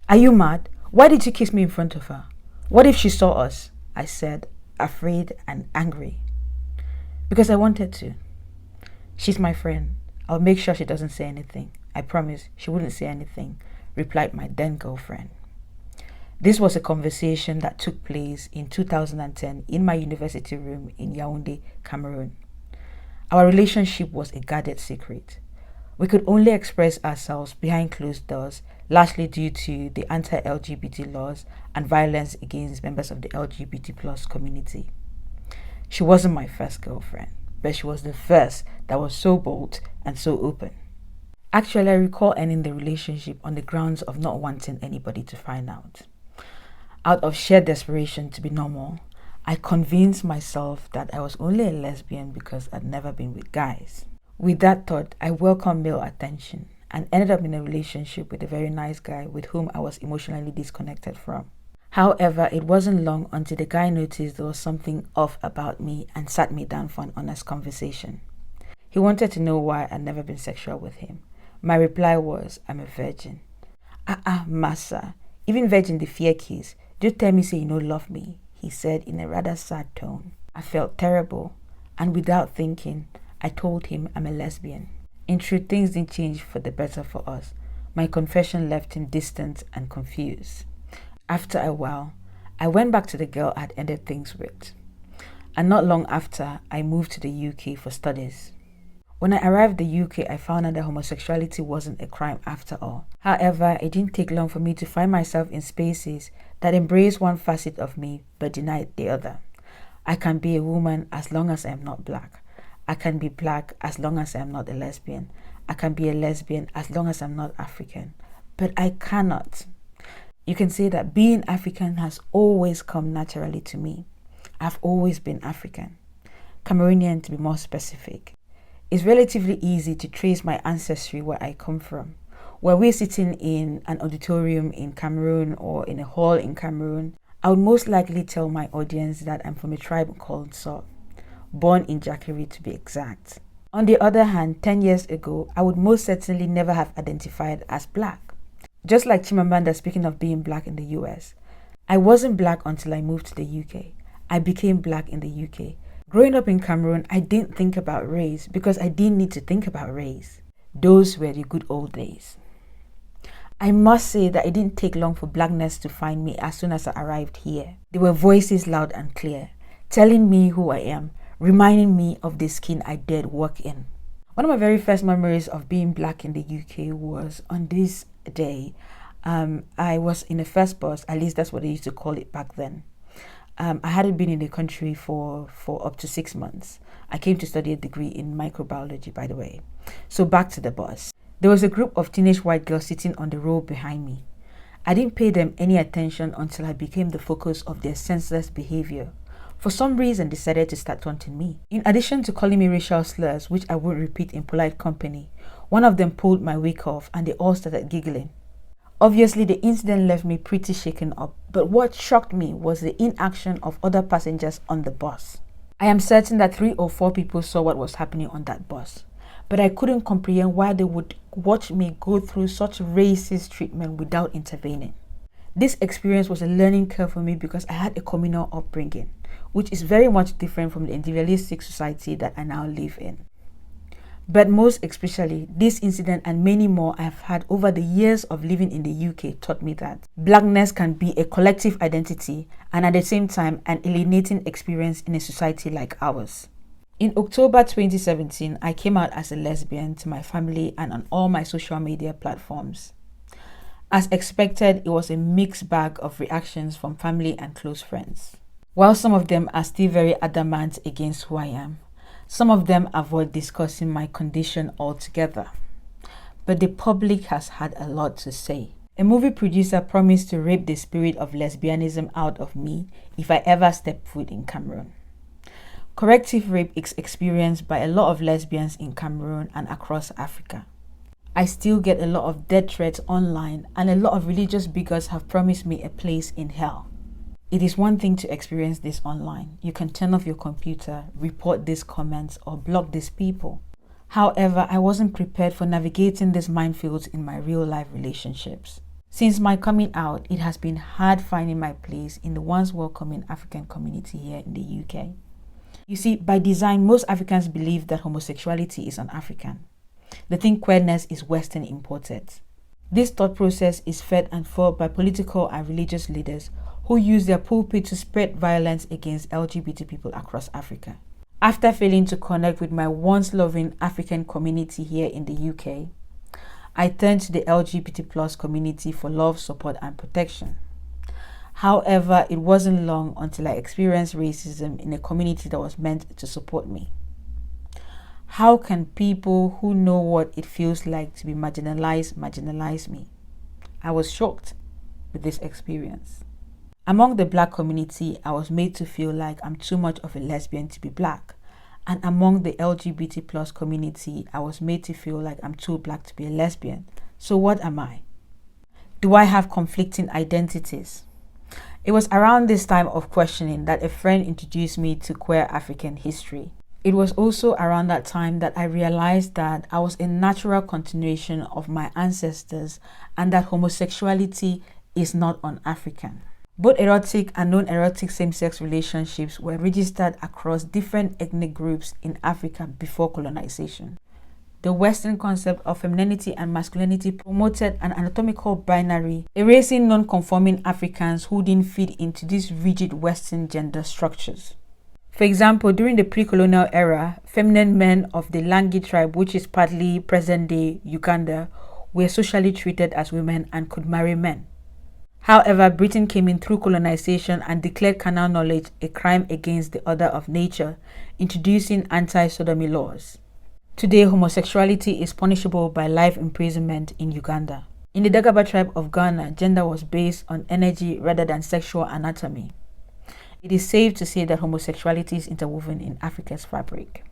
Are you mad? Why did you kiss me in front of her? What if she saw us? I said, afraid and angry. Because I wanted to. She's my friend. I'll make sure she doesn't say anything. I promise she wouldn't say anything, replied my then girlfriend. This was a conversation that took place in 2010 in my university room in Yaoundé, Cameroon. Our relationship was a guarded secret. We could only express ourselves behind closed doors, largely due to the anti-LGBT laws and violence against members of the LGBT plus community. She wasn't my first girlfriend, but she was the first that was so bold and so open. Actually, I recall ending the relationship on the grounds of not wanting anybody to find out. Out of sheer desperation to be normal, I convinced myself that I was only a lesbian because I'd never been with guys. With that thought, I welcomed male attention and ended up in a relationship with a very nice guy with whom I was emotionally disconnected from. However, it wasn't long until the guy noticed there was something off about me and sat me down for an honest conversation. He wanted to know why I'd never been sexual with him. My reply was, I'm a virgin. Massa, even virgin the fear kiss. Do tell me say you no love me, he said in a rather sad tone. I felt terrible, and without thinking, I told him I'm a lesbian. In truth, things didn't change for the better for us. My confession left him distant and confused. After a while, I went back to the girl I'd ended things with. And not long after, I moved to the UK for studies. When I arrived in the UK, I found out that homosexuality wasn't a crime after all. However, it didn't take long for me to find myself in spaces that embrace one facet of me but deny the other. I can be a woman as long as I am not black. I can be black as long as I am not a lesbian. I can be a lesbian as long as I'm not African. But I cannot. You can say that being African has always come naturally to me. I've always been African. Cameroonian to be more specific. It's relatively easy to trace my ancestry where I come from. Were we sitting in an auditorium in Cameroon or in a hall in Cameroon, I would most likely tell my audience that I'm from a tribe called So, born in Jackery to be exact. On the other hand, 10 years ago, I would most certainly never have identified as black. Just like Chimamanda speaking of being black in the US. I wasn't black until I moved to the UK. I became black in the UK. Growing up in Cameroon, I didn't think about race because I didn't need to think about race. Those were the good old days. I must say that it didn't take long for blackness to find me as soon as I arrived here. There were voices loud and clear, telling me who I am, reminding me of the skin I did work in. One of my very first memories of being black in the UK was on this day. I was in the first bus, at least that's what they used to call it back then. I hadn't been in the country for up to 6 months. I came to study a degree in microbiology, by the way. So back to the bus. There was a group of teenage white girls sitting on the row behind me. I didn't pay them any attention until I became the focus of their senseless behavior. For some reason, decided to start taunting me. In addition to calling me racial slurs, which I won't repeat in polite company, one of them pulled my wig off and they all started giggling. Obviously, the incident left me pretty shaken up, but what shocked me was the inaction of other passengers on the bus. I am certain that 3 or 4 people saw what was happening on that bus, but I couldn't comprehend why they would watch me go through such racist treatment without intervening. This experience was a learning curve for me because I had a communal upbringing, which is very much different from the individualistic society that I now live in. But most especially, this incident and many more I've had over the years of living in the UK taught me that blackness can be a collective identity and at the same time an alienating experience in a society like ours. In October 2017, I came out as a lesbian to my family and on all my social media platforms. As expected, it was a mixed bag of reactions from family and close friends. While some of them are still very adamant against who I am, some of them avoid discussing my condition altogether. But the public has had a lot to say. A movie producer promised to rape the spirit of lesbianism out of me if I ever step foot in Cameroon. Corrective rape is experienced by a lot of lesbians in Cameroon and across Africa. I still get a lot of death threats online and a lot of religious bigots have promised me a place in hell. It is one thing to experience this online. You can turn off your computer, report these comments, or block these people. However, I wasn't prepared for navigating these minefields in my real-life relationships. Since my coming out, it has been hard finding my place in the once welcoming African community here in the UK. You see, by design, most Africans believe that homosexuality is un-African. They think queerness is Western imported. This thought process is fed and fought by political and religious leaders who use their pulpit to spread violence against LGBT people across Africa. After failing to connect with my once loving African community here in the UK, I turned to the LGBT plus community for love, support, and protection. However, it wasn't long until I experienced racism in a community that was meant to support me. How can people who know what it feels like to be marginalize me? I was shocked with this experience. Among the Black community, I was made to feel like I'm too much of a lesbian to be Black. And among the LGBT plus community, I was made to feel like I'm too Black to be a lesbian. So what am I? Do I have conflicting identities? It was around this time of questioning that a friend introduced me to queer African history. It was also around that time that I realized that I was a natural continuation of my ancestors and that homosexuality is not un-African. Both erotic and non-erotic same-sex relationships were registered across different ethnic groups in Africa before colonization. The Western concept of femininity and masculinity promoted an anatomical binary, erasing non-conforming Africans who didn't fit into these rigid Western gender structures. For example, during the pre-colonial era, feminine men of the Lgbt tribe, which is partly present-day Uganda, were socially treated as women and could marry men. However, Britain came in through colonization and declared carnal knowledge a crime against the order of nature, introducing anti-sodomy laws. Today, homosexuality is punishable by life imprisonment in Uganda. In the Dagaba tribe of Ghana, gender was based on energy rather than sexual anatomy. It is safe to say that homosexuality is interwoven in Africa's fabric.